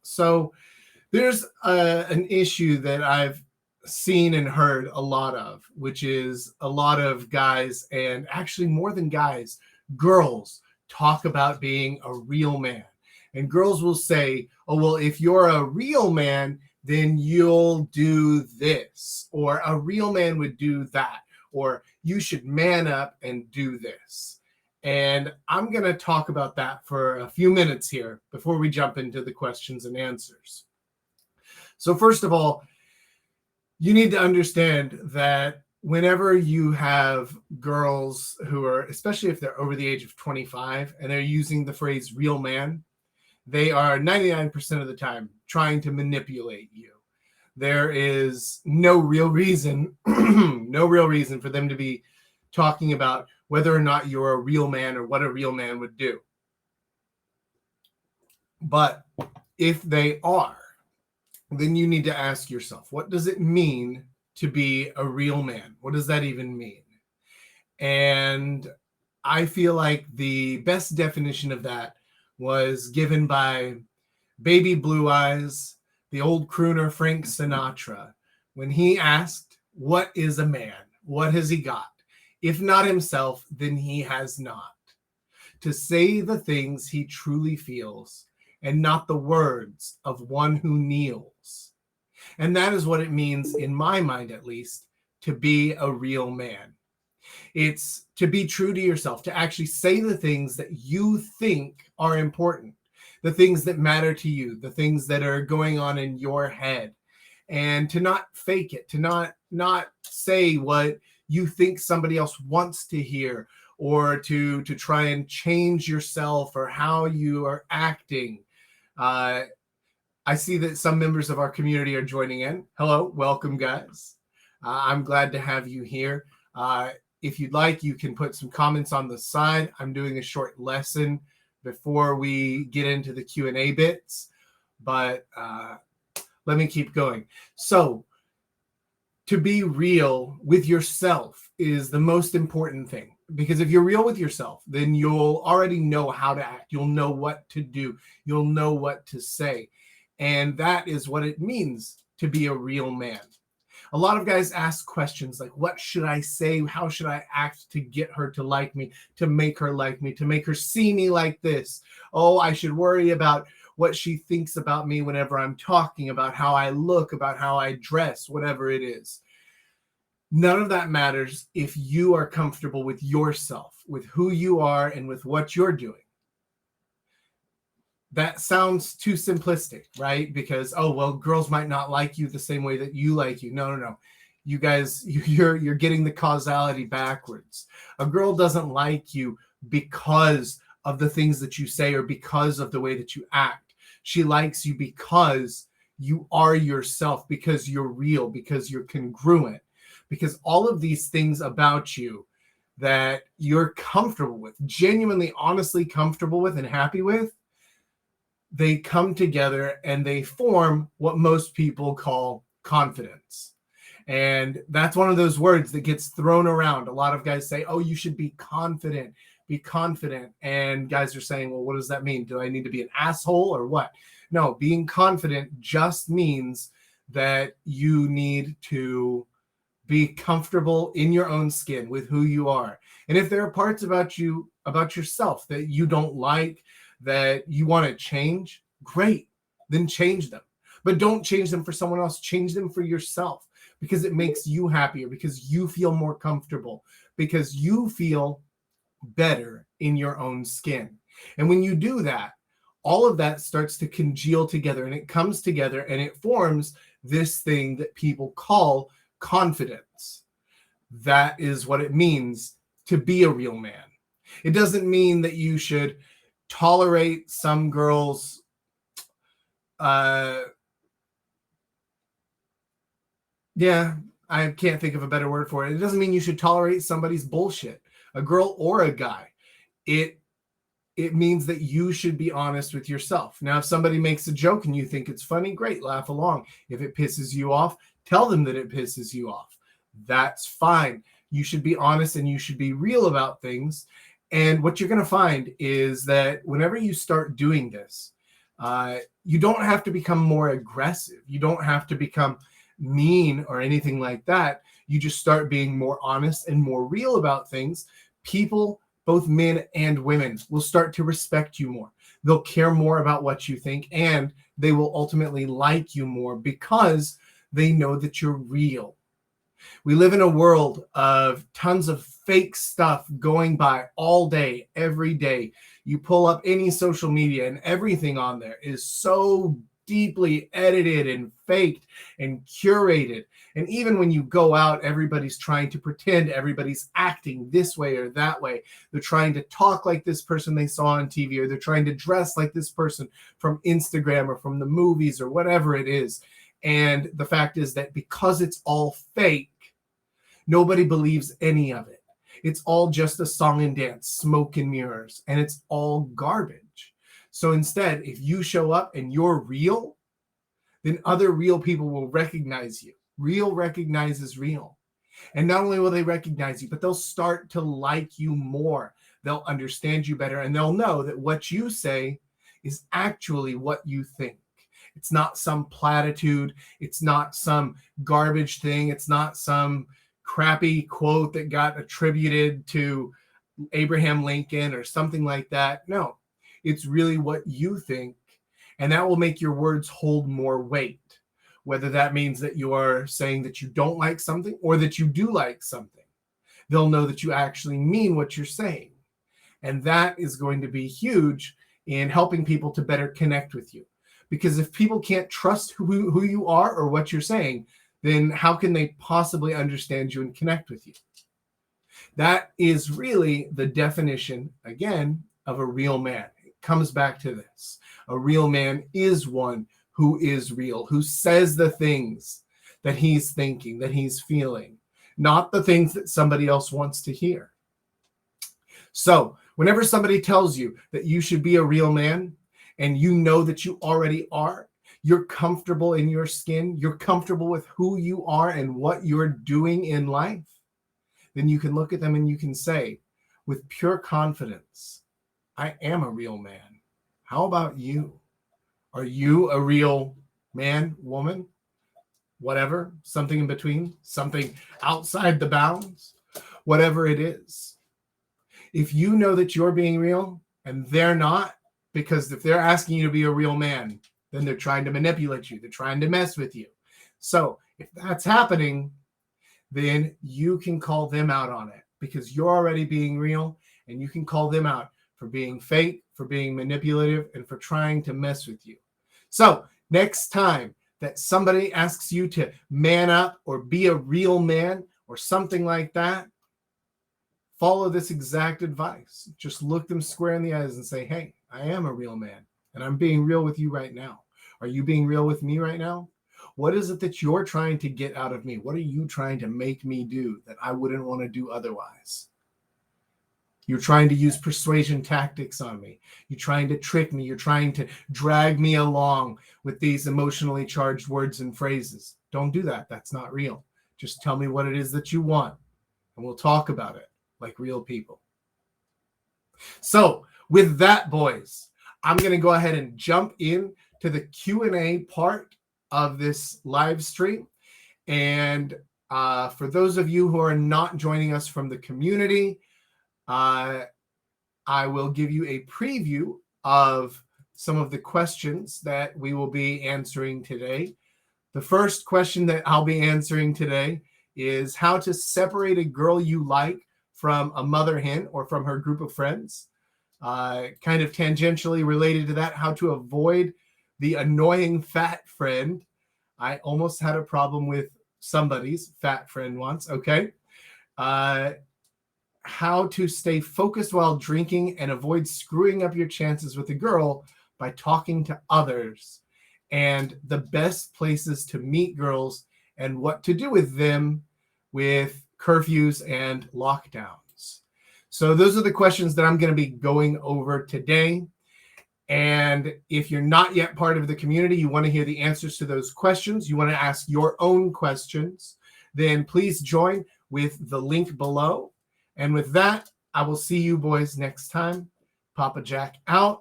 So there's an issue that I've seen and heard a lot of, which is a lot of guys, and actually more than guys, girls talk about being a real man. And girls will say, oh, well, if you're a real man, then you'll do this, or a real man would do that, or you should man up and do this. And I'm going to talk about that for a few minutes here before we jump into the questions and answers. So first of all, you need to understand that whenever you have girls who are, especially if they're over the age of 25 and they're using the phrase real man, they are 99% of the time trying to manipulate you. There is no real reason, no real reason for them to be talking about whether or not you're a real man or what a real man would do. But if they are, then you need to ask yourself, what does it mean to be a real man? What does that even mean? And I feel like the best definition of that was given by Baby Blue Eyes, the old crooner Frank Sinatra, when he asked, what is a man? What has he got? If not himself, then he has not. To say the things he truly feels, and not the words of one who kneels. And that is what it means, in my mind at least, to be a real man. It's to be true to yourself, to actually say the things that you think are important, the things that matter to you, the things that are going on in your head, and to not fake it, to not say what you think somebody else wants to hear, or to try and change yourself or how you are acting. I see that some members of our community are joining in. Hello, welcome, guys. I'm glad to have you here. If you'd like, you can put some comments on the side. I'm doing a short lesson before we get into the Q&A bits, but let me keep going. So, to be real with yourself is the most important thing. Because if you're real with yourself, then you'll already know how to act. You'll know what to do. You'll know what to say. And that is what it means to be a real man. A lot of guys ask questions like, what should I say? How should I act to get her to like me, to make her like me, to make her see me like this? Oh, I should worry about what she thinks about me whenever I'm talking, about how I look, about how I dress, whatever it is. None of that matters if you are comfortable with yourself, with who you are, and with what you're doing. That sounds too simplistic, right? Because, oh, well, girls might not like you the same way that you like you. No. You guys, you're getting the causality backwards. A girl doesn't like you because of the things that you say or because of the way that you act. She likes you because you are yourself, because you're real, because you're congruent. Because all of these things about you that you're comfortable with, genuinely, honestly comfortable with and happy with, they come together and they form what most people call confidence. And that's one of those words that gets thrown around. A lot of guys say, oh, you should be confident, be confident. And guys are saying, well, what does that mean? Do I need to be an asshole or what? No, being confident just means that you need to be comfortable in your own skin with who you are. And if there are parts about you, about yourself that you don't like, that you want to change, great, then change them. But don't change them for someone else. Change them for yourself, because it makes you happier, because you feel more comfortable, because you feel better in your own skin. And when you do that, all of that starts to congeal together, and it comes together and it forms this thing that people call confidence. That is what it means to be a real man. It doesn't mean that you should tolerate some girls' I can't think of a better word for it. It doesn't mean you should tolerate somebody's bullshit, a girl or a guy. It means that you should be honest with yourself. Now, if somebody makes a joke and you think it's funny, great, laugh along. If it pisses you off, tell them that it pisses you off. That's fine. You should be honest and you should be real about things. And what you're going to find is that whenever you start doing this, You don't have to become more aggressive. You don't have to become mean or anything like that. You just start being more honest and more real about things. People, both men and women, will start to respect you more. They'll care more about what you think, and they will ultimately like you more because they know that you're real. We live in a world of tons of fake stuff going by all day, every day. You pull up any social media and everything on there is so deeply edited and faked and curated. And even when you go out, everybody's trying to pretend, everybody's acting this way or that way. They're trying to talk like this person they saw on TV, or they're trying to dress like this person from Instagram or from the movies or whatever it is. And the fact is that because it's all fake, nobody believes any of it. It's all just a song and dance, smoke and mirrors, and it's all garbage. So instead, if you show up and you're real, then other real people will recognize you. Real recognizes real. And not only will they recognize you, but they'll start to like you more. They'll understand you better, and they'll know that what you say is actually what you think. It's not some platitude. It's not some garbage thing. It's not some crappy quote that got attributed to Abraham Lincoln or something like that. No, it's really what you think, and that will make your words hold more weight. Whether that means that you are saying that you don't like something or that you do like something, they'll know that you actually mean what you're saying. And that is going to be huge in helping people to better connect with you. Because if people can't trust who you are or what you're saying, then how can they possibly understand you and connect with you? That is really the definition, again, of a real man. It comes back to this. A real man is one who is real, who says the things that he's thinking, that he's feeling, not the things that somebody else wants to hear. So whenever somebody tells you that you should be a real man, and you know that you already are, you're comfortable in your skin, you're comfortable with who you are and what you're doing in life, then you can look at them and you can say with pure confidence, I am a real man. How about you? Are you a real man, woman, whatever, something in between, something outside the bounds, whatever it is? If you know that you're being real and they're not, because if they're asking you to be a real man, then they're trying to manipulate you. They're trying to mess with you. So if that's happening, then you can call them out on it because you're already being real, and you can call them out for being fake, for being manipulative, and for trying to mess with you. So next time that somebody asks you to man up or be a real man or something like that, follow this exact advice. Just look them square in the eyes and say, hey, I am a real man, and I'm being real with you right now. Are you being real with me right now? What is it that you're trying to get out of me? What are you trying to make me do that I wouldn't want to do otherwise? You're trying to use persuasion tactics on me. You're trying to trick me. You're trying to drag me along with these emotionally charged words and phrases. Don't do that. That's not real. Just tell me what it is that you want, and we'll talk about it like real people. So with that, boys, I'm going to go ahead and jump in to the Q&A part of this live stream. And for those of you who are not joining us from the community, I will give you a preview of some of the questions that we will be answering today. The first question that I'll be answering today is how to separate a girl you like from a mother hen or from her group of friends. Kind of tangentially related to that, how to avoid the annoying fat friend. I almost had a problem with somebody's fat friend once, okay? How to stay focused while drinking and avoid screwing up your chances with a girl by talking to others, and the best places to meet girls and what to do with them with curfews and lockdowns. So those are the questions that I'm going to be going over today. And if you're not yet part of the community, you want to hear the answers to those questions, you want to ask your own questions, then please join with the link below. And with that, I will see you boys next time. Papa Jack out.